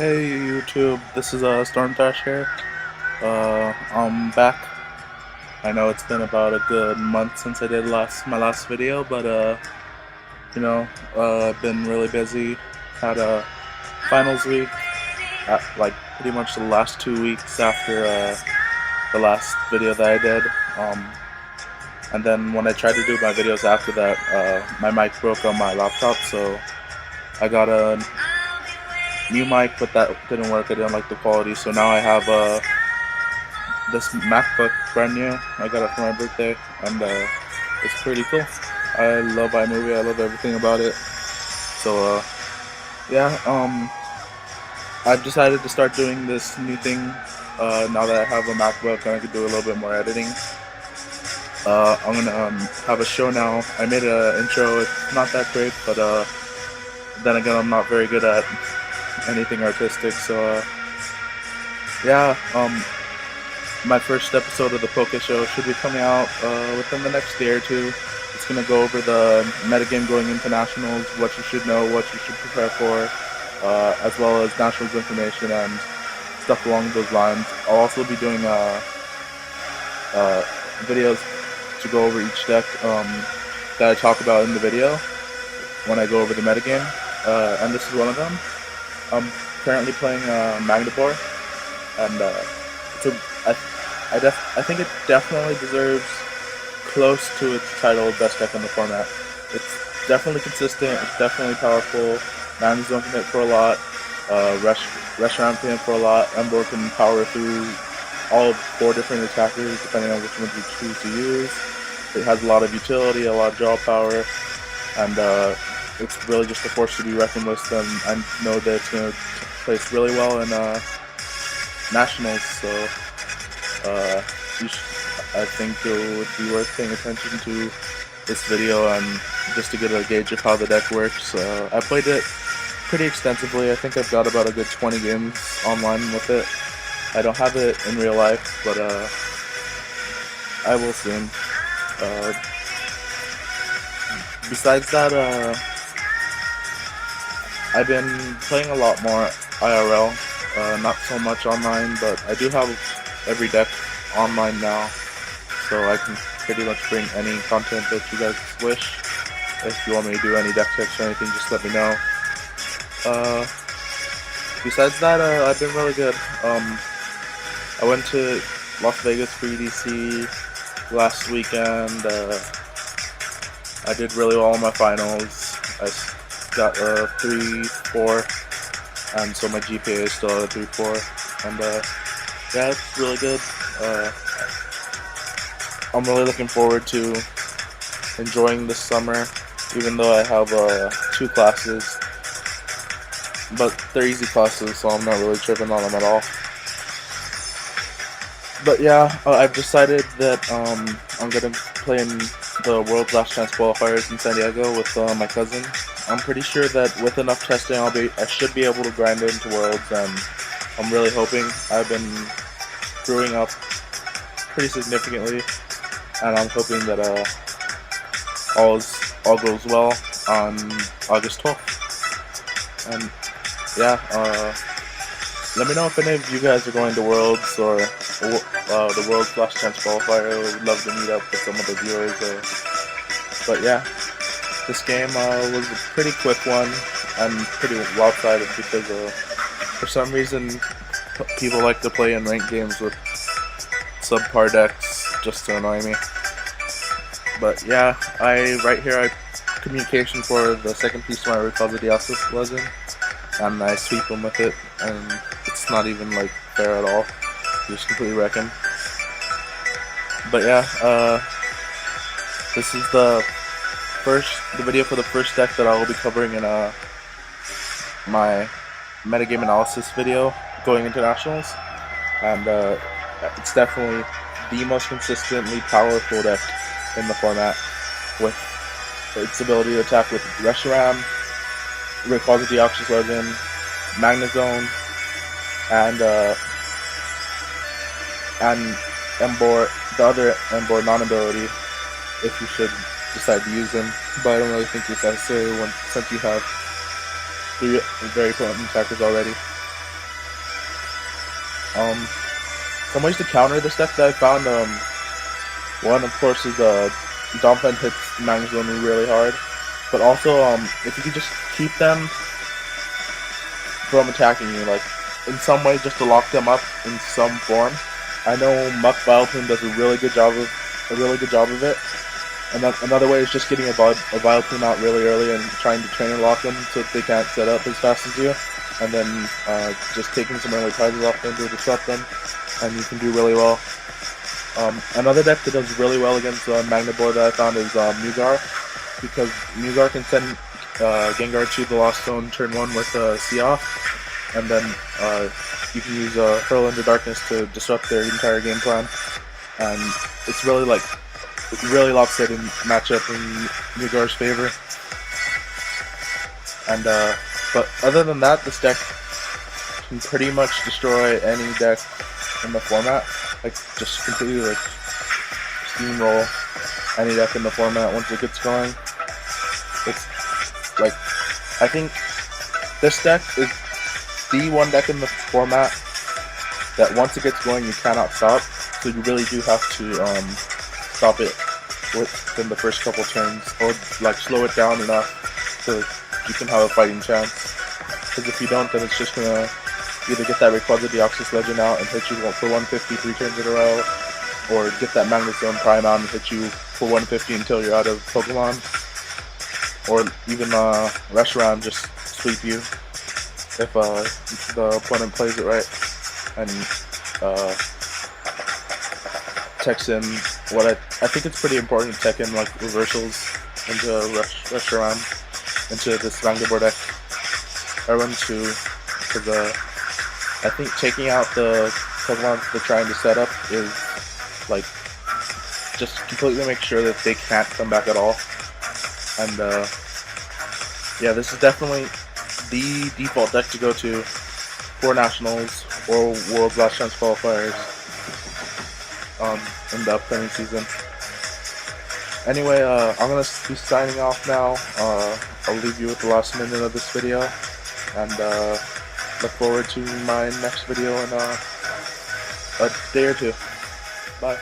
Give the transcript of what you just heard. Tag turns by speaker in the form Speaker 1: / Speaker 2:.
Speaker 1: Hey YouTube, this is Stormdash here. I'm back. I know it's been about a good month since I did my last video, but I've been really busy. Had a finals week, like pretty much the last 2 weeks after the last video that I did. And then when I tried to do my videos after that, my mic broke on my laptop, so I got a new mic, but that didn't work. I didn't like the quality, so now I have this MacBook, brand new. I got it for my birthday, and it's pretty cool. I love iMovie. I love everything about it. So yeah, I've decided to start doing this new thing now that I have a MacBook and I can do a little bit more editing. I'm gonna have a show now. I made an intro. It's not that great, but then again, I'm not very good at anything artistic. So yeah, my first episode of the PokeShow should be coming out within the next day or two. It's gonna go over the metagame going into nationals, what you should know, what you should prepare for, as well as nationals information and stuff along those lines. I'll also be doing videos to go over each deck that I talk about in the video when I go over the metagame, and this is one of them. I'm currently playing MagneBoar, and I think it definitely deserves close to its title of best deck in the format. It's definitely consistent, it's definitely powerful. MagneBoar can hit for a lot, Rush Ram can hit for a lot, MagneBoar can power through all 4 different attackers depending on which ones you choose to use. It has a lot of utility, a lot of draw power, and it's really just a force to be reckoned with, and I know that it's going to place really well in nationals, so I think it would be worth paying attention to this video and just to get a gauge of how the deck works. I played it pretty extensively. I think I've got about a good 20 games online with it. I don't have it in real life, but I will soon. Besides that, I've been playing a lot more IRL, not so much online, but I do have every deck online now, so I can pretty much bring any content that you guys wish. If you want me to do any deck checks or anything, just let me know. Besides that, I've been really good. I went to Las Vegas for EDC last weekend. I did really well in my finals. I got a 3.4, and so my GPA is still at a 3.4, and yeah, it's really good. I'm really looking forward to enjoying this summer, even though I have 2 classes, but they're easy classes, so I'm not really tripping on them at all. But yeah, I've decided that I'm gonna play in the World Last Chance qualifiers in San Diego with my cousin. I'm pretty sure that with enough testing, I should be able to grind into Worlds, and I'm really hoping. I've been brewing up pretty significantly, and I'm hoping that all goes well on August 12th. And yeah, let me know if any of you guys are going to Worlds or the World's Last Chance qualifier. I would love to meet up with some of the viewers. But yeah, this game was a pretty quick one. I'm pretty lopsided because for some reason people like to play in ranked games with subpar decks just to annoy me. But yeah, right here I communication for the second piece of my Recall of the Diasis Legend, and I sweep him with it, and it's not even like fair at all. You just completely wreck him. But yeah, this is the video for the first deck that I will be covering in my metagame analysis video going into nationals, and it's definitely the most consistently powerful deck in the format, with its ability to attack with Rush Ram, Recall of the Diasis Legend, Magnezone, and MagneBoar, the other MagneBoar non-ability, if you should decide to use them, but I don't really think it's necessary since you have 3 very potent attackers already. Some ways to counter this deck that I found, one of course is Dompen hits MagneBoar really hard, but also if you could just keep them from attacking you, like in some way, just to lock them up in some form. I know Muck Vileplume does a really good job of it. And another way is just getting a Vileplume out really early and trying to trainer lock them so that they can't set up as fast as you, and then just taking some early prizes off them to disrupt them, and you can do really well. Another deck that does really well against MagneBoar that I found is Mugar, because Mugar can send Gengar to the Lost Zone turn 1 with C off, and then you can use Hurl into Darkness to disrupt their entire game plan, and it's really lopsided matchup in Mugar's favor. And but other than that, this deck can pretty much destroy any deck in the format. Like, just completely steamroll any deck in the format once it gets going. It's like, I think this deck is the one deck in the format that once it gets going you cannot stop. So you really do have to stop it within the first couple turns, or like slow it down enough so you can have a fighting chance. Because if you don't, then it's just gonna either get that Rayquaza Deoxys Legend out and hit you for 150 3 turns in a row, or get that Magneton Prime out and hit you for 150 until you're out of Pokemon, or even Reshiram just sweep you if the opponent plays it right, and techs in what I think it's pretty important to tech in like reversals into Reshiram, into this MagneBoar deck. Everyone too, because I think taking out the Pokemon they're trying to set up is like just completely make sure that they can't come back at all. And yeah, this is definitely the default deck to go to for Nationals or World's Last Chance qualifiers in the upcoming season. Anyway, I'm going to be signing off now. I'll leave you with the last minute of this video, and look forward to my next video in a day or two. Bye.